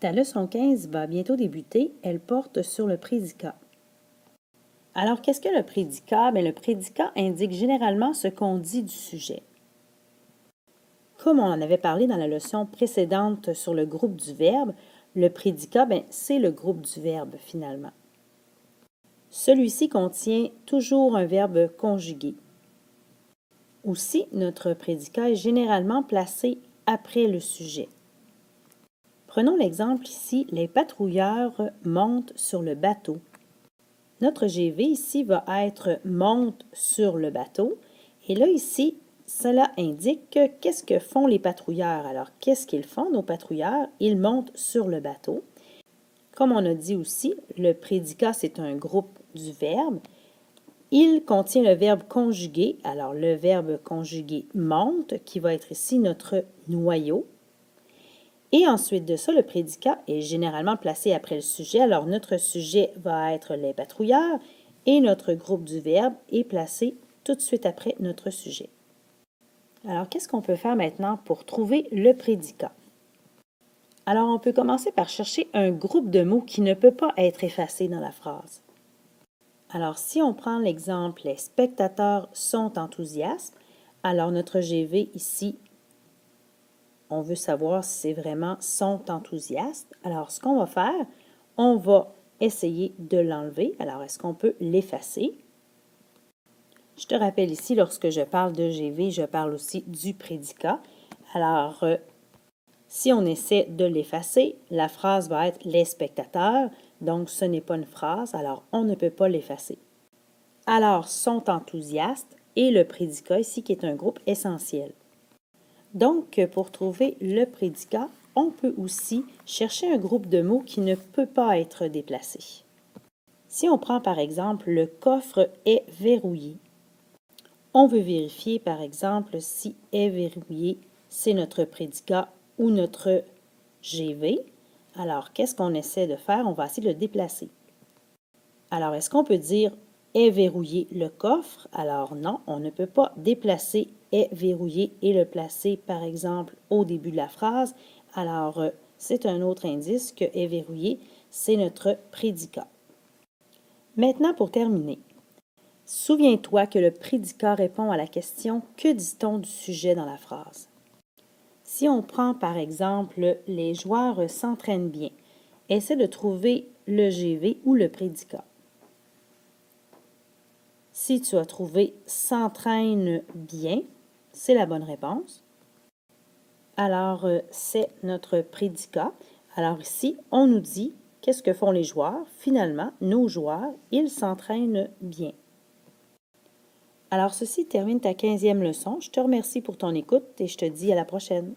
Ta leçon 15 va bientôt débuter. Elle porte sur le prédicat. Alors, qu'est-ce que le prédicat? Bien, le prédicat indique généralement ce qu'on dit du sujet. Comme on en avait parlé dans la leçon précédente sur le groupe du verbe, le prédicat, c'est le groupe du verbe finalement. Celui-ci contient toujours un verbe conjugué. Aussi, notre prédicat est généralement placé après le sujet. Prenons l'exemple ici, les patrouilleurs montent sur le bateau. Notre GV ici va être monte sur le bateau. Et là, ici, cela indique qu'est-ce que font les patrouilleurs. Alors, qu'est-ce qu'ils font, nos patrouilleurs? Ils montent sur le bateau. Comme on a dit aussi, le prédicat, c'est un groupe du verbe. Il contient le verbe conjugué. Alors, le verbe conjugué monte, qui va être ici notre noyau. Et ensuite de ça, le prédicat est généralement placé après le sujet. Alors, notre sujet va être les patrouilleurs et notre groupe du verbe est placé tout de suite après notre sujet. Alors, qu'est-ce qu'on peut faire maintenant pour trouver le prédicat? Alors, on peut commencer par chercher un groupe de mots qui ne peut pas être effacé dans la phrase. Alors, si on prend l'exemple « Les spectateurs sont enthousiastes », alors notre GV ici, on veut savoir si c'est vraiment « sont enthousiastes ». Alors, ce qu'on va faire, on va essayer de l'enlever. Alors, est-ce qu'on peut l'effacer? Je te rappelle ici, lorsque je parle de GV, je parle aussi du prédicat. Alors, si on essaie de l'effacer, la phrase va être « les spectateurs », donc ce n'est pas une phrase, alors on ne peut pas l'effacer. Alors, sont enthousiastes et le prédicat ici qui est un groupe essentiel. Donc, pour trouver le prédicat, on peut aussi chercher un groupe de mots qui ne peut pas être déplacé. Si on prend par exemple « le coffre est verrouillé », on veut vérifier par exemple si « est verrouillé » c'est notre prédicat ou notre GV. Alors, qu'est-ce qu'on essaie de faire? On va essayer de le déplacer. Alors, est-ce qu'on peut dire « est verrouillé le coffre » Alors non, on ne peut pas déplacer « est verrouillé » et le placer, par exemple, au début de la phrase. Alors, c'est un autre indice que « est verrouillé », c'est notre prédicat. Maintenant, pour terminer, souviens-toi que le prédicat répond à la question « Que dit-on du sujet dans la phrase ?» Si on prend par exemple « Les joueurs s'entraînent bien », essaie de trouver le GV ou le prédicat. Si tu as trouvé « s'entraîne bien », c'est la bonne réponse. Alors, c'est notre prédicat. Alors ici, on nous dit qu'est-ce que font les joueurs. Finalement, nos joueurs, ils s'entraînent bien. Alors, ceci termine ta 15e leçon. Je te remercie pour ton écoute et je te dis à la prochaine.